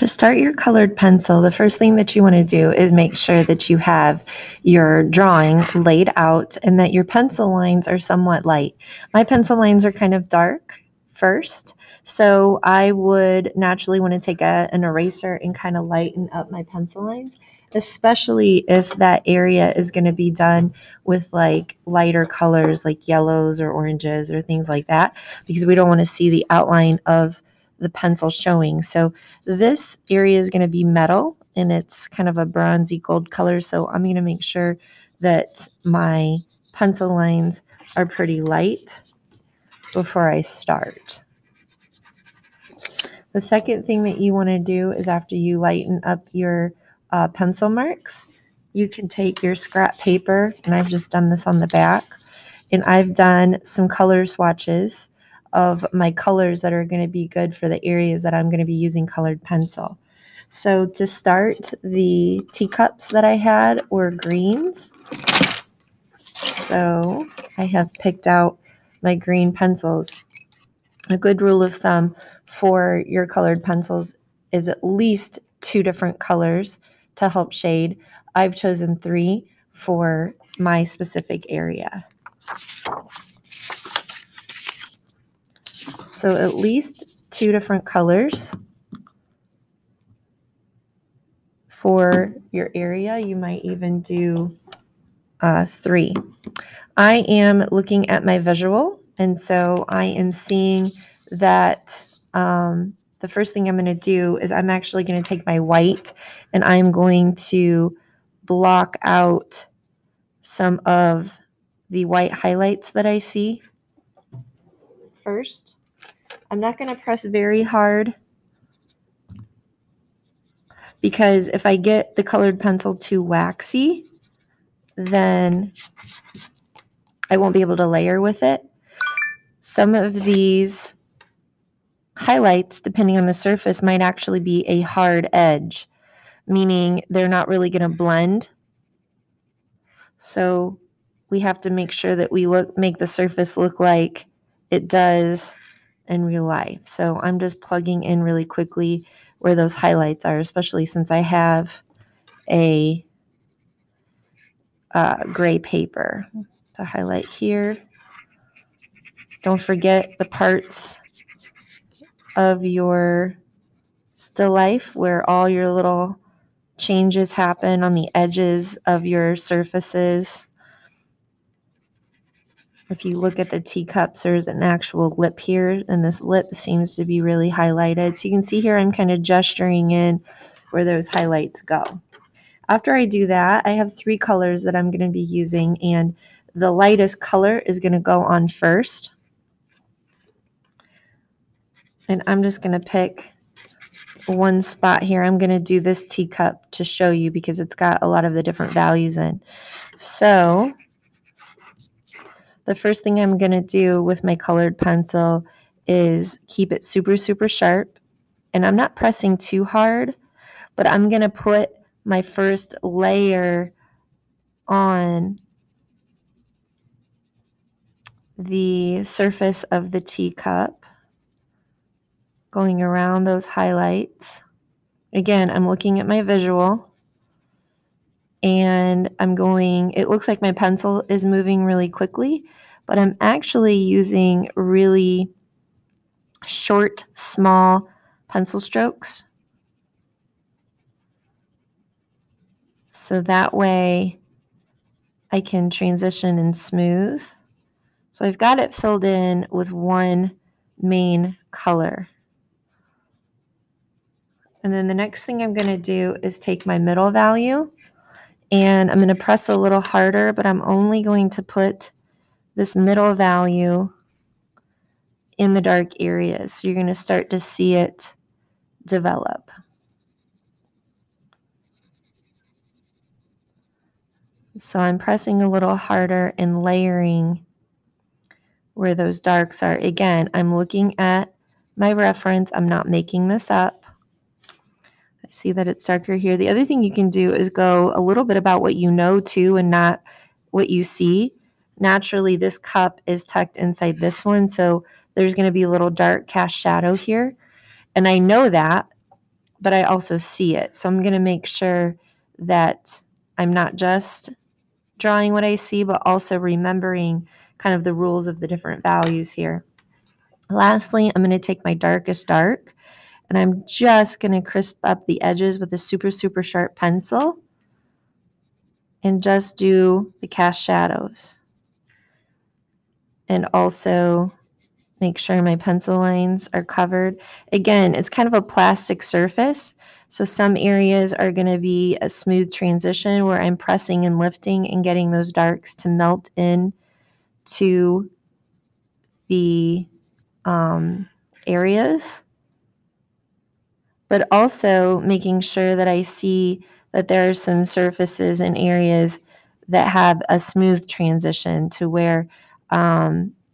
To start your colored pencil, the first thing that you want to do is make sure that you have your drawing laid out and that your pencil lines are somewhat light. My pencil lines are kind of dark first, so I would naturally want to take an eraser and kind of lighten up my pencil lines, especially if that area is going to be done with like lighter colors like yellows or oranges or things like that, because we don't want to see the outline of the pencil showing. So this area is going to be metal and it's kind of a bronzy gold color. So I'm going to make sure that my pencil lines are pretty light before I start. The second thing that you want to do is after you lighten up your pencil marks, you can take your scrap paper, and I've just done this on the back, and I've done some color swatches of my colors that are going to be good for the areas that I'm going to be using colored pencil. So to start, the teacups that I had were greens. So I have picked out my green pencils. A good rule of thumb for your colored pencils is at least 2 different colors to help shade. I've chosen 3 for my specific area. So at least 2 different colors for your area. You might even do 3. I am looking at my visual, and so I am seeing that the first thing I'm going to do is I'm actually going to take my white and I'm going to block out some of the white highlights that I see first. I'm not going to press very hard because if I get the colored pencil too waxy, then I won't be able to layer with it. Some of these highlights, depending on the surface, might actually be a hard edge, meaning they're not really going to blend. So we have to make sure that we make the surface look like it does in real life. So I'm just plugging in really quickly where those highlights are, especially since I have a gray paper to highlight here. Don't forget the parts of your still life where all your little changes happen on the edges of your surfaces. If you look at the teacups, there's an actual lip here, and this lip seems to be really highlighted. So you can see here I'm kind of gesturing in where those highlights go. After I do that, I have 3 colors that I'm going to be using, and the lightest color is going to go on first. And I'm just going to pick one spot here. I'm going to do this teacup to show you because it's got a lot of the different values in. So the first thing I'm going to do with my colored pencil is keep it super, super sharp. And I'm not pressing too hard, but I'm going to put my first layer on the surface of the teacup, going around those highlights. Again, I'm looking at my visual. And it looks like my pencil is moving really quickly, but I'm actually using really short, small pencil strokes. So that way I can transition and smooth. So I've got it filled in with one main color. And then the next thing I'm going to do is take my middle value and I'm going to press a little harder, but I'm only going to put this middle value in the dark areas. So you're going to start to see it develop. So I'm pressing a little harder and layering where those darks are. Again, I'm looking at my reference. I'm not making this up. I see that it's darker here. The other thing you can do is go a little bit about what you know too and not what you see. Naturally, this cup is tucked inside this one, so there's going to be a little dark cast shadow here. And I know that but I also see it. So I'm going to make sure that I'm not just drawing what I see, but also remembering kind of the rules of the different values here. Lastly, I'm going to take my darkest dark, and I'm just going to crisp up the edges with a super, super sharp pencil and just do the cast shadows. And also make sure my pencil lines are covered. Again, it's kind of a plastic surface, so some areas are going to be a smooth transition where I'm pressing and lifting and getting those darks to melt in to the areas, but also making sure that I see that there are some surfaces and areas that have a smooth transition to where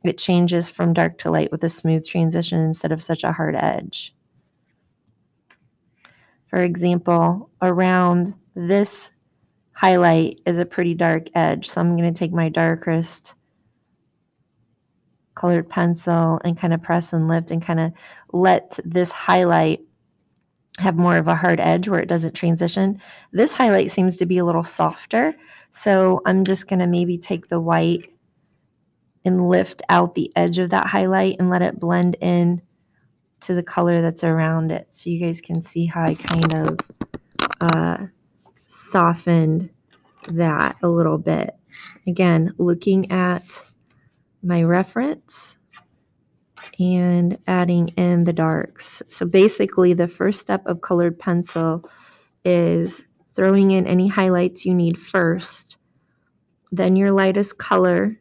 it changes from dark to light with a smooth transition instead of such a hard edge. For example, around this highlight is a pretty dark edge, so I'm going to take my darkest colored pencil and kind of press and lift and kind of let this highlight have more of a hard edge where it doesn't transition. This highlight seems to be a little softer, so I'm just going to maybe take the white and lift out the edge of that highlight and let it blend in to the color that's around it. So you guys can see how I kind of softened that a little bit. Again, looking at my reference and adding in the darks. So basically the first step of colored pencil is throwing in any highlights you need first, then your lightest color,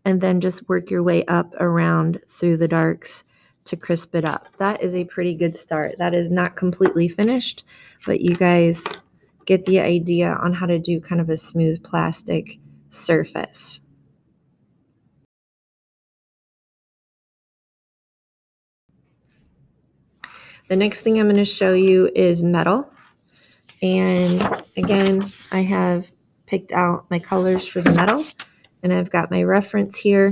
and then just work your way up around through the darks to crisp it up. That is a pretty good start. That is not completely finished, but you guys get the idea on how to do kind of a smooth plastic surface. The next thing I'm going to show you is metal. And again, I have picked out my colors for the metal, and I've got my reference here.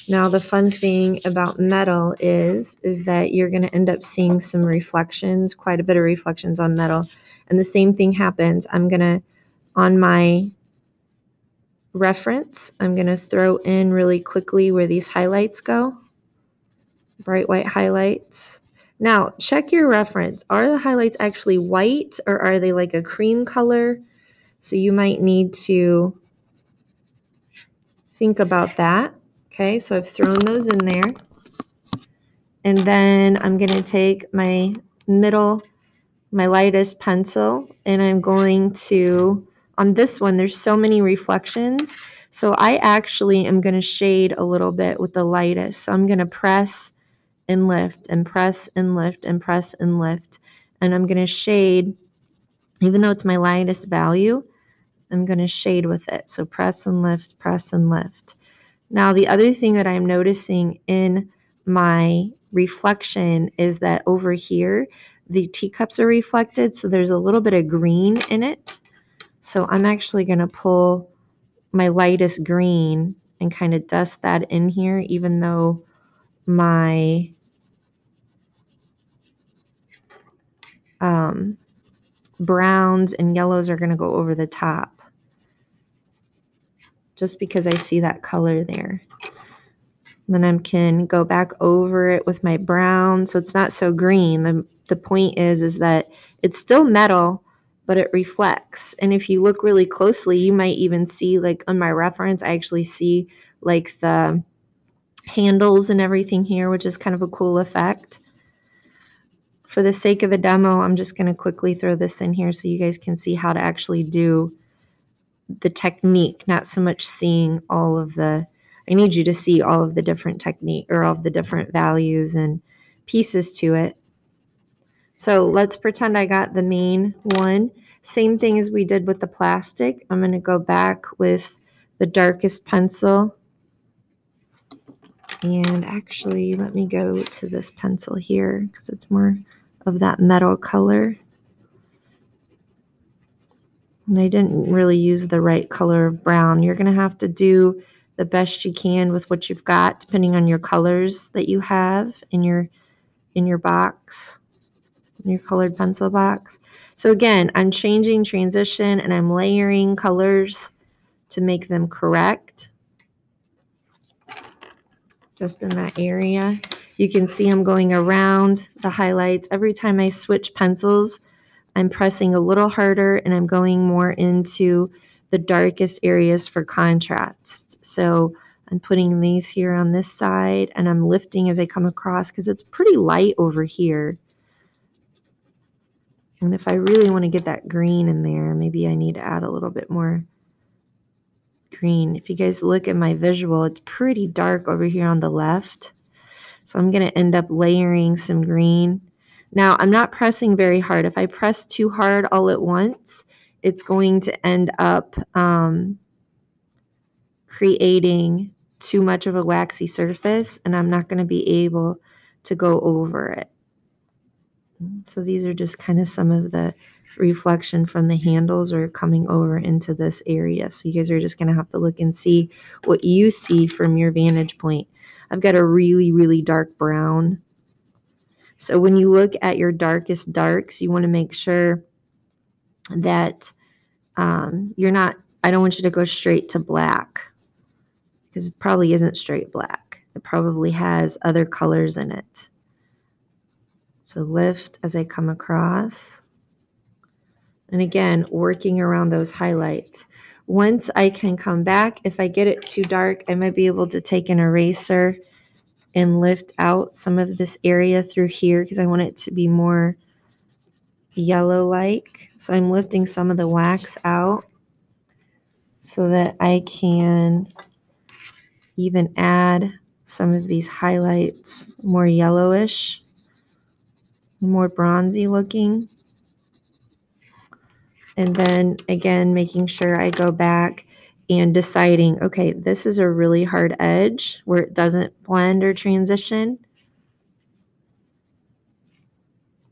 Now the fun thing about metal is that you're going to end up seeing some reflections, quite a bit of reflections on metal. And the same thing happens. I'm going to, on my reference, I'm going to throw in really quickly where these highlights go, bright white highlights. Now check your reference. Are the highlights actually white or are they like a cream color? So you might need to think about that. Okay, so I've thrown those in there. And then I'm going to take my my lightest pencil, and I'm going to, on this one, there's so many reflections. So I actually am going to shade a little bit with the lightest. So I'm going to press and lift and press and lift and press and lift. And I'm going to shade, even though it's my lightest value, I'm going to shade with it. So press and lift, press and lift. Now, the other thing that I'm noticing in my reflection is that over here, the teacups are reflected, so there's a little bit of green in it. So I'm actually going to pull my lightest green and kind of dust that in here, even though my browns and yellows are going to go over the top, just because I see that color there. Then I can go back over it with my brown so it's not so green. The point is that it's still metal, but it reflects. And if you look really closely, you might even see, like on my reference, I actually see like the handles and everything here, which is kind of a cool effect. For the sake of the demo, I'm just going to quickly throw this in here so you guys can see how to actually do the technique, not so much seeing all of the, I need you to see all of the different technique or all of the different values and pieces to it. So let's pretend I got the main one. Same thing as we did with the plastic. I'm going to go back with the darkest pencil. And actually, let me go to this pencil here because it's more of that metal color. And I didn't really use the right color of brown. You're going to have to do the best you can with what you've got, depending on your colors that you have in your box. in your colored pencil box. So again, I'm changing transition and I'm layering colors to make them correct. Just in that area. You can see I'm going around the highlights. Every time I switch pencils, I'm pressing a little harder and I'm going more into the darkest areas for contrast. So I'm putting these here on this side and I'm lifting as I come across because it's pretty light over here. And if I really want to get that green in there, maybe I need to add a little bit more green. If you guys look at my visual, it's pretty dark over here on the left. So I'm going to end up layering some green. Now, I'm not pressing very hard. If I press too hard all at once, it's going to end up creating too much of a waxy surface, and I'm not going to be able to go over it. So these are just kind of some of the reflection from the handles are coming over into this area. So you guys are just going to have to look and see what you see from your vantage point. I've got a really, really dark brown. So when you look at your darkest darks, you want to make sure that you're not, I don't want you to go straight to black because it probably isn't straight black. It probably has other colors in it. So lift as I come across. And again, working around those highlights. Once I can come back, if I get it too dark, I might be able to take an eraser and lift out some of this area through here because I want it to be more yellow-like. So I'm lifting some of the wax out so that I can even add some of these highlights more yellowish, more bronzy looking. And then again, making sure I go back and deciding, okay, this is a really hard edge where it doesn't blend or transition.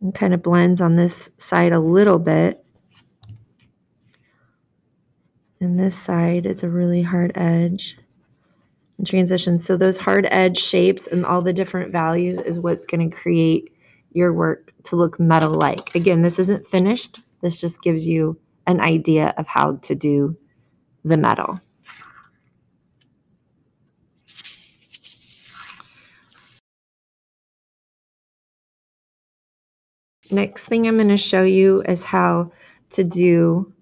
And kind of blends on this side a little bit. And this side, it's a really hard edge and transition. So those hard edge shapes and all the different values is what's going to create your work to look metal-like. Again, this isn't finished. This just gives you an idea of how to do the metal. Next thing I'm going to show you is how to do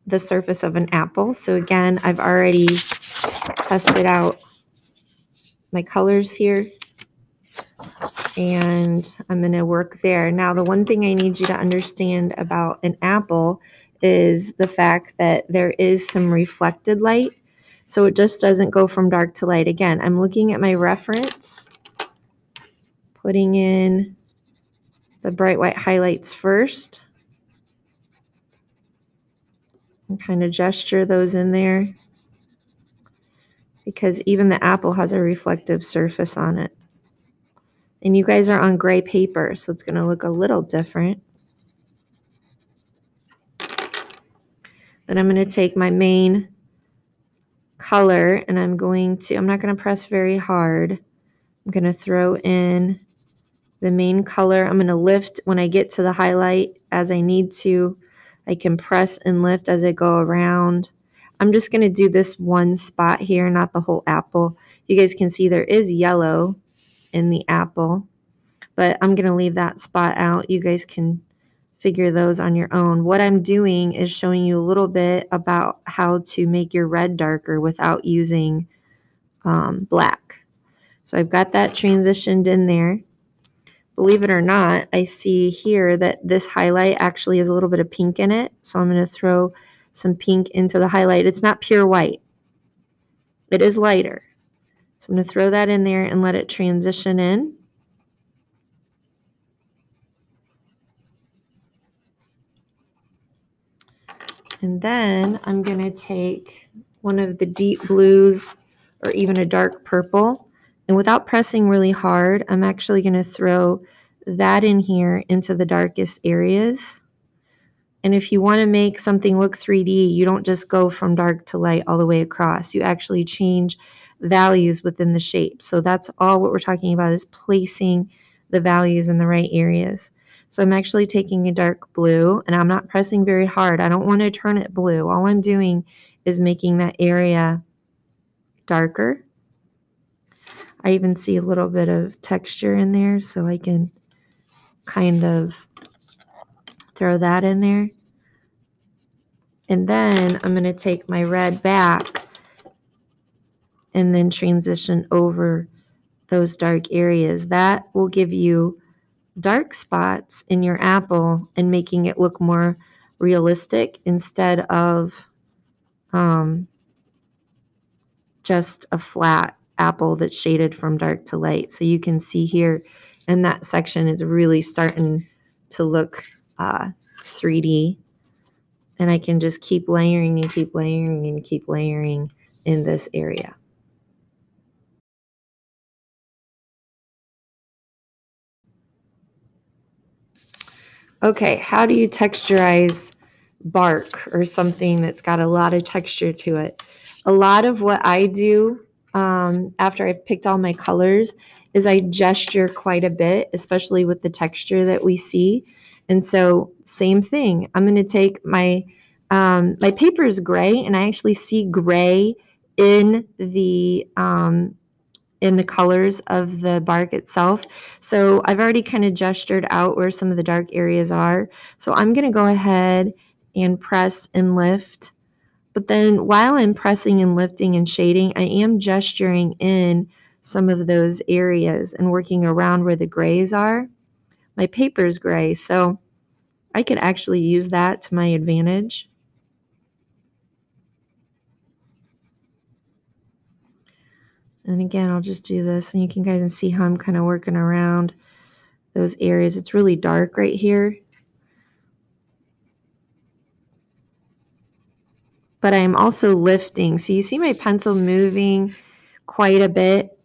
the surface of an apple. So again, I've already tested out my colors here and I'm going to work there. Now, the one thing I need you to understand about an apple is the fact that there is some reflected light. So it just doesn't go from dark to light. Again, I'm looking at my reference, putting in the bright white highlights first. And kind of gesture those in there because even the apple has a reflective surface on it. And you guys are on gray paper, so it's going to look a little different. Then I'm going to take my main color and I'm not going to press very hard. I'm going to throw in the main color. I'm going to lift when I get to the highlight as I need to. I can press and lift as I go around. I'm just going to do this one spot here, not the whole apple. You guys can see there is yellow in the apple, but I'm going to leave that spot out. You guys can figure those on your own. What I'm doing is showing you a little bit about how to make your red darker without using black. So I've got that transitioned in there. Believe it or not, I see here that this highlight actually has a little bit of pink in it. So I'm going to throw some pink into the highlight. It's not pure white. It is lighter. So I'm going to throw that in there and let it transition in. And then I'm going to take one of the deep blues or even a dark purple. And without pressing really hard, I'm actually going to throw that in here into the darkest areas. And if you want to make something look 3D, you don't just go from dark to light all the way across. You actually change values within the shape. So that's all what we're talking about is placing the values in the right areas. So I'm actually taking a dark blue, and I'm not pressing very hard. I don't want to turn it blue. All I'm doing is making that area darker. I even see a little bit of texture in there, so I can kind of throw that in there. And then I'm going to take my red back and then transition over those dark areas. That will give you dark spots in your apple and making it look more realistic instead of just a flat apple that's shaded from dark to light. So you can see here in that section, it's really starting to look 3D. And I can just keep layering and keep layering and keep layering in this area. Okay, how do you texturize bark or something that's got a lot of texture to it? A lot of what I do after I've picked all my colors is I gesture quite a bit, especially with the texture that we see. And so same thing, I'm going to take my paper is gray, and I actually see gray in the colors of the bark itself. So I've already kind of gestured out where some of the dark areas are. So I'm going to go ahead and press and lift. But then while I'm pressing and lifting and shading, I am gesturing in some of those areas and working around where the grays are. My paper is gray, so I could actually use that to my advantage. And again, I'll just do this, and you can guys see how I'm kind of working around those areas. It's really dark right here, but I'm also lifting. So you see my pencil moving quite a bit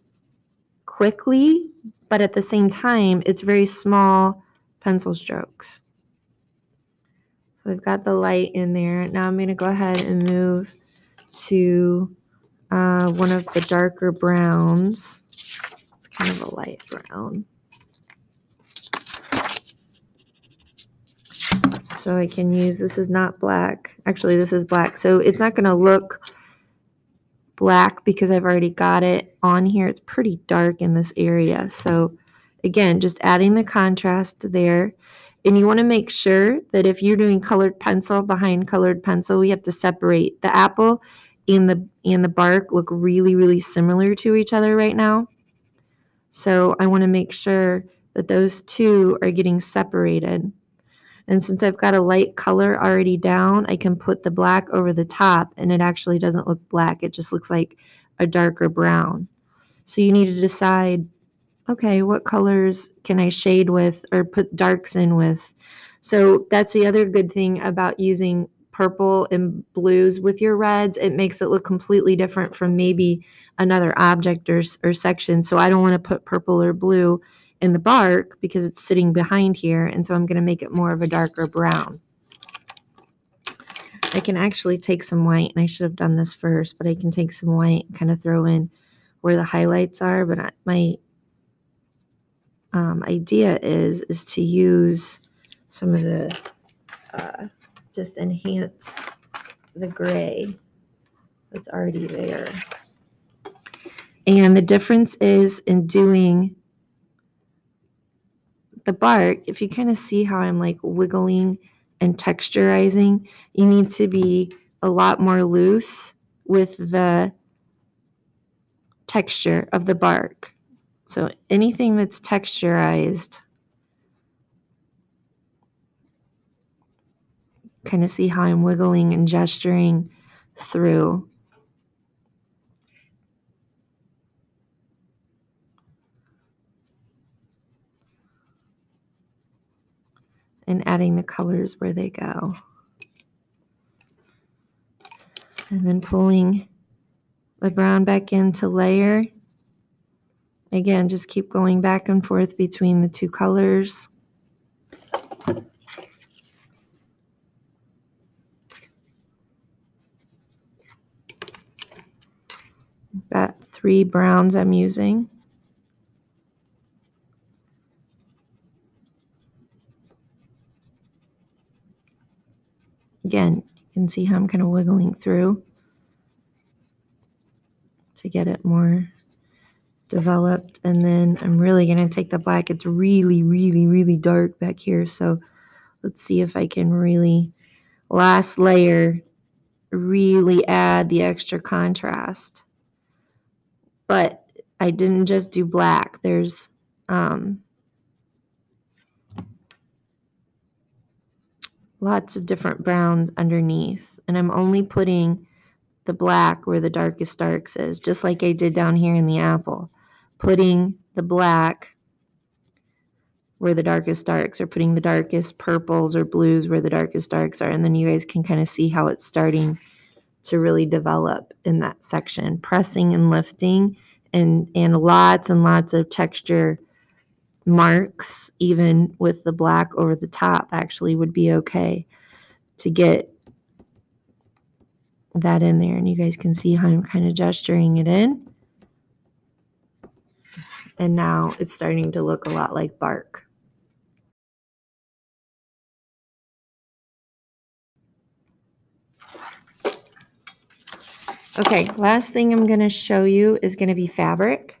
quickly, but at the same time, it's very small pencil strokes. So I've got the light in there. Now I'm going to go ahead and move to one of the darker browns. It's kind of a light brown. So I can use, this is not black. Actually, this is black. So it's not going to look black because I've already got it on here. It's pretty dark in this area. So again, just adding the contrast there. And you want to make sure that if you're doing colored pencil behind colored pencil, we have to separate the apple and the bark look really, really similar to each other right now. So I want to make sure that those two are getting separated. And since I've got a light color already down, I can put the black over the top and it actually doesn't look black. It just looks like a darker brown. So you need to decide, okay, what colors can I shade with or put darks in with? So that's the other good thing about using purple and blues with your reds. It makes it look completely different from maybe another object or section. So I don't want to put purple or blue in the bark because it's sitting behind here, and so I'm going to make it more of a darker brown. I can actually take some white, and I should have done this first, but I can take some white and kind of throw in where the highlights are. But my idea is to use some of the just enhance the gray that's already there. And the difference is in doing the bark, if you kind of see how I'm like wiggling and texturizing, you need to be a lot more loose with the texture of the bark. So anything that's texturized, kind of see how I'm wiggling and gesturing through. And adding the colors where they go. And then pulling the brown back into layer. Again, just keep going back and forth between the two colors. Got 3 browns I'm using. again, you can see how I'm kind of wiggling through to get it more developed. And then I'm really going to take the black. It's really, really, really dark back here. So let's see if I can really, last layer, really add the extra contrast. But I didn't just do black. There's lots of different browns underneath. And I'm only putting the black where the darkest darks is, just like I did down here in the apple. Putting the black where the darkest darks, or putting the darkest purples or blues where the darkest darks are. And then you guys can kind of see how it's starting to really develop in that section. Pressing and lifting and lots of texture marks, even with the black over the top, actually would be okay to get that in there. And you guys can see how I'm kind of gesturing it in. And now it's starting to look a lot like bark. Okay, last thing I'm going to show you is going to be fabric.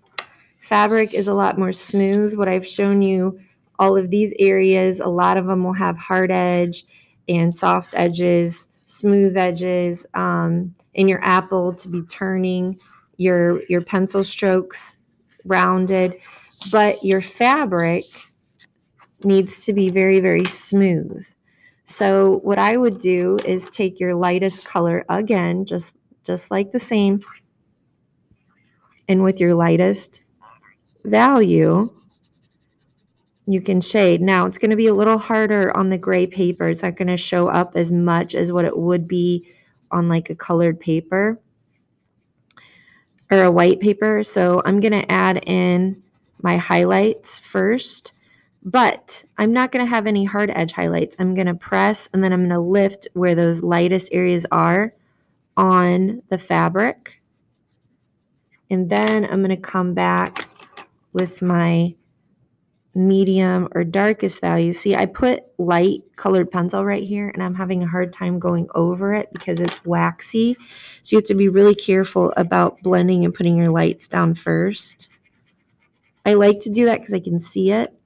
Fabric is a lot more smooth. What I've shown you, all of these areas, a lot of them will have hard edge and soft edges, smooth edges, in your apple to be turning your pencil strokes rounded. But your fabric needs to be very, very smooth. So what I would do is take your lightest color again, just like the same, and with your lightest value, you can shade. Now it's going to be a little harder on the gray paper. It's not going to show up as much as what it would be on like a colored paper or a white paper. So I'm going to add in my highlights first, but I'm not going to have any hard edge highlights. I'm going to press and then I'm going to lift where those lightest areas are on the fabric. And then I'm going to come back with my medium or darkest value. See, I put light colored pencil right here and I'm having a hard time going over it because it's waxy. So you have to be really careful about blending and putting your lights down first. I like to do that because I can see it,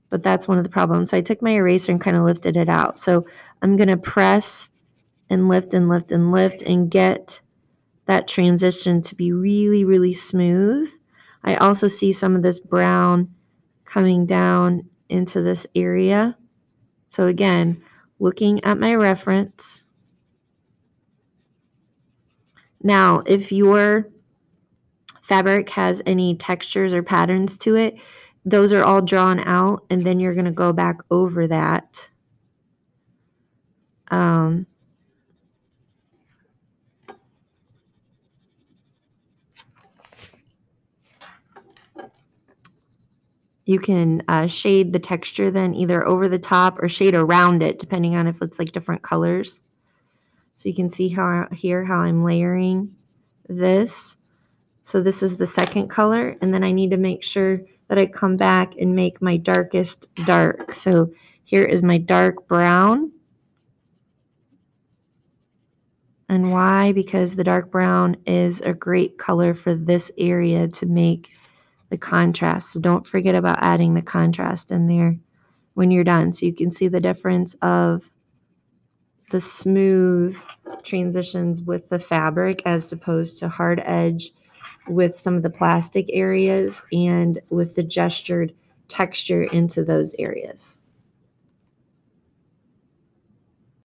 but that's one of the problems. So I took my eraser and kind of lifted it out. So I'm going to press and lift and lift and lift and get that transition to be really, really smooth. I also see some of this brown coming down into this area. So again, looking at my reference. Now, if your fabric has any textures or patterns to it, those are all drawn out, and then you're going to go back over that. You can shade the texture then either over the top or shade around it, depending on if it's like different colors. So you can see how here how I'm layering this. So this is the second color, and then I need to make sure that I come back and make my darkest dark. So here is my dark brown. And why? Because the dark brown is a great color for this area to make the contrast. So don't forget about adding the contrast in there when you're done. So you can see the difference of the smooth transitions with the fabric as opposed to hard edge with some of the plastic areas and with the gestured texture into those areas.